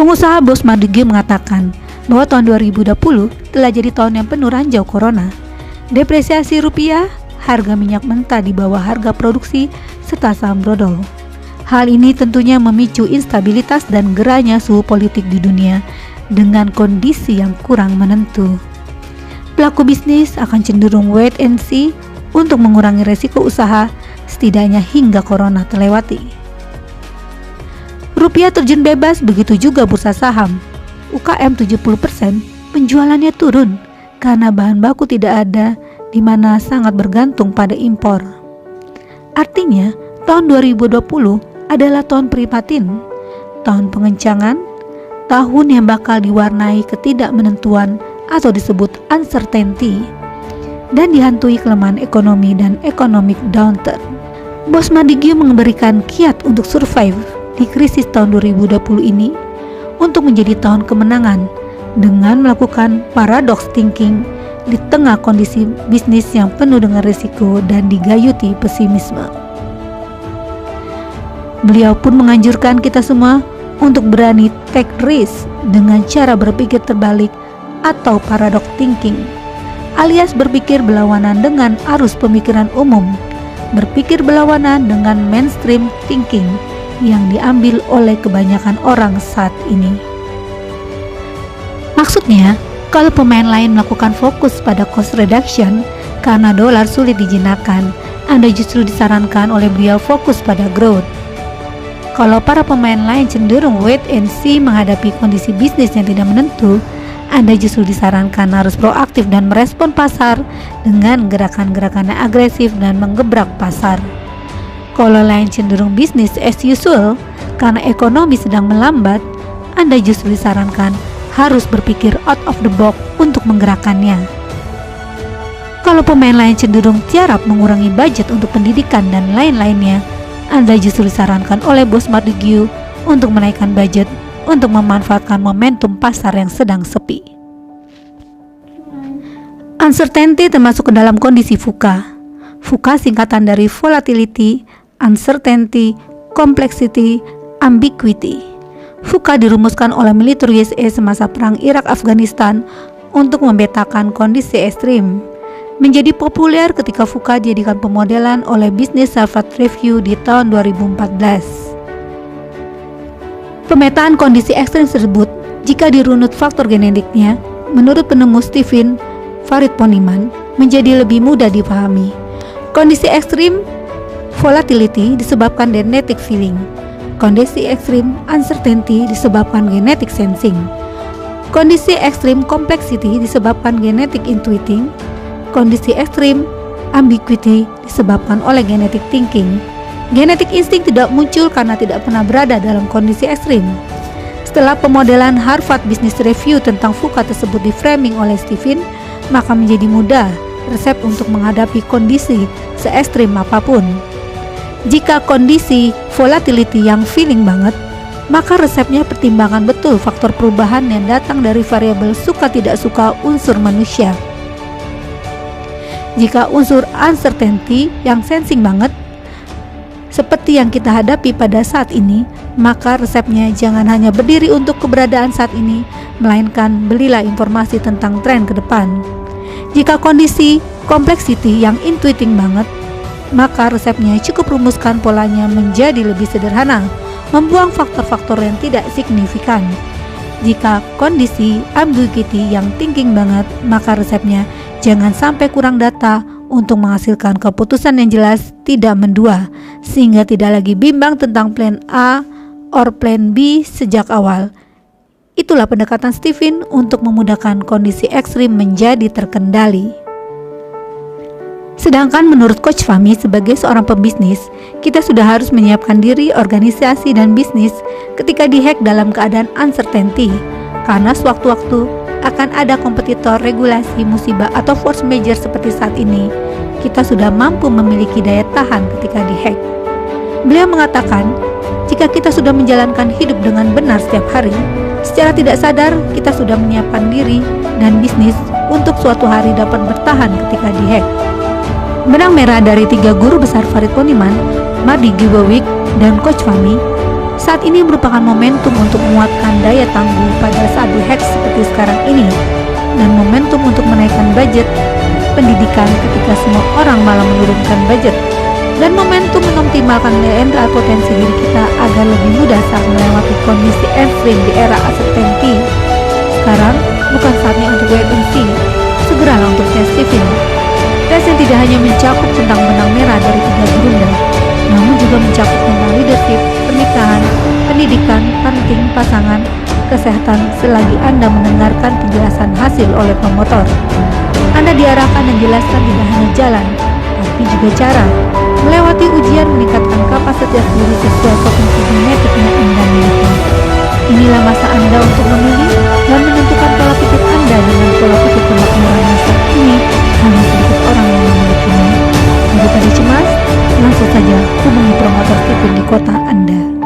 Pengusaha Bos Mardige mengatakan bahwa tahun 2020 telah jadi tahun yang penuh ranjau corona. Depresiasi rupiah, harga minyak mentah di bawah harga produksi, serta saham brodol. Hal ini tentunya memicu instabilitas dan geranya suhu politik di dunia dengan kondisi yang kurang menentu. Pelaku bisnis akan cenderung wait and see untuk mengurangi resiko usaha setidaknya hingga corona terlewati. Rupiah terjun bebas, begitu juga bursa saham. UKM 70% penjualannya turun karena bahan baku tidak ada, di mana sangat bergantung pada impor. Artinya, tahun 2020 adalah tahun prihatin, tahun pengencangan, tahun yang bakal diwarnai ketidakmenentuan atau disebut uncertainty, dan dihantui kelemahan ekonomi dan economic downturn. Bos Mardige memberikan kiat untuk survive di krisis tahun 2020 ini untuk menjadi tahun kemenangan dengan melakukan paradox thinking di tengah kondisi bisnis yang penuh dengan risiko dan digayuti pesimisme. Beliau pun menganjurkan kita semua untuk berani take risk dengan cara berpikir terbalik atau paradox thinking, alias berpikir berlawanan dengan arus pemikiran umum, berpikir berlawanan dengan mainstream thinking yang diambil oleh kebanyakan orang saat ini. Maksudnya, kalau pemain lain melakukan fokus pada cost reduction karena dolar sulit dijinakkan, Anda justru disarankan oleh beliau fokus pada growth. Kalau para pemain lain cenderung wait and see menghadapi kondisi bisnis yang tidak menentu, Anda justru disarankan harus proaktif dan merespon pasar dengan gerakan-gerakan yang agresif dan menggebrak pasar. Kalau lain cenderung bisnis as usual karena ekonomi sedang melambat, Anda justru disarankan harus berpikir out of the box untuk menggerakkannya. Kalau pemain lain cenderung tiarap mengurangi budget untuk pendidikan dan lain-lainnya, Anda justru disarankan oleh Bos Mardige untuk menaikkan budget untuk memanfaatkan momentum pasar yang sedang sepi. Uncertainty termasuk ke dalam kondisi VUCA. VUCA singkatan dari volatility, uncertainty, complexity, ambiguity. VUCA dirumuskan oleh militer USA semasa perang Irak-Afghanistan untuk memetakan kondisi ekstrim. Menjadi populer ketika VUCA dijadikan pemodelan oleh Business Harvard Review di tahun 2014. Pemetaan kondisi ekstrim tersebut, jika dirunut faktor genetiknya, menurut penemu Stephen Farid Poniman, menjadi lebih mudah dipahami. Kondisi ekstrim volatility disebabkan genetic feeling. Kondisi ekstrim uncertainty disebabkan genetic sensing. Kondisi ekstrim complexity disebabkan genetic intuiting. Kondisi ekstrim ambiguity disebabkan oleh genetic thinking. Genetic instinct tidak muncul karena tidak pernah berada dalam kondisi ekstrim. Setelah pemodelan Harvard Business Review tentang VUCA tersebut di-framing oleh Stephen, maka menjadi mudah resep untuk menghadapi kondisi se-ekstrim apapun. Jika kondisi volatility yang feeling banget, maka resepnya pertimbangkan betul faktor perubahan yang datang dari variabel suka tidak suka unsur manusia. Jika unsur uncertainty yang sensing banget, seperti yang kita hadapi pada saat ini, maka resepnya jangan hanya berdiri untuk keberadaan saat ini, melainkan belilah informasi tentang tren ke depan. Jika kondisi complexity yang intuiting banget, maka resepnya cukup rumuskan polanya menjadi lebih sederhana, membuang faktor-faktor yang tidak signifikan. Jika kondisi ambiguity yang thinking banget, maka resepnya jangan sampai kurang data untuk menghasilkan keputusan yang jelas, tidak mendua, sehingga tidak lagi bimbang tentang plan A or plan B sejak awal. Itulah pendekatan Stephen untuk memudahkan kondisi ekstrim menjadi terkendali. Sedangkan menurut Coach Fahmi sebagai seorang pembisnis, kita sudah harus menyiapkan diri, organisasi, dan bisnis ketika dihack dalam keadaan uncertainty, karena sewaktu-waktu akan ada kompetitor, regulasi, musibah, atau force major seperti saat ini. Kita sudah mampu memiliki daya tahan ketika dihack. Beliau mengatakan, jika kita sudah menjalankan hidup dengan benar setiap hari, secara tidak sadar kita sudah menyiapkan diri dan bisnis untuk suatu hari dapat bertahan ketika dihack. Benang merah dari 3 guru besar Farid Poniman, Mardige Wewick, dan Coach Fahmi Saat ini merupakan momentum untuk menguatkan daya tangguh pada saat dihack seperti sekarang ini, dan momentum untuk menaikkan budget pendidikan ketika semua orang malah menurunkan budget, dan momentum mengoptimalkan daya potensi diri kita agar lebih mudah saat melewati kondisi ekstrim di era uncertainty. Sekarang bukan saatnya untuk wait and see, segeralah untuk tes Stephen. Tes yang tidak hanya mencakup tentang benang merah dari 3 gurunda, namun juga mencakup tentang leadership, pernikahan, pendidikan, parenting, pasangan, kesehatan selagi Anda mendengarkan penjelasan hasil oleh promotor. Anda diarahkan dan jelaskan tidak hanya jalan, tapi juga cara. Melewati ujian meningkatkan kapasitas diri sesuai potensi genetik yang Anda miliki. Inilah masa Anda untuk memilih dan menentukan pola pikir Anda dengan pola pikir kemakmuran masa ini hanya sedikit orang yang memilikinya. Daripada cemas, langsung saja hubungi promotor Stephen di kota Anda.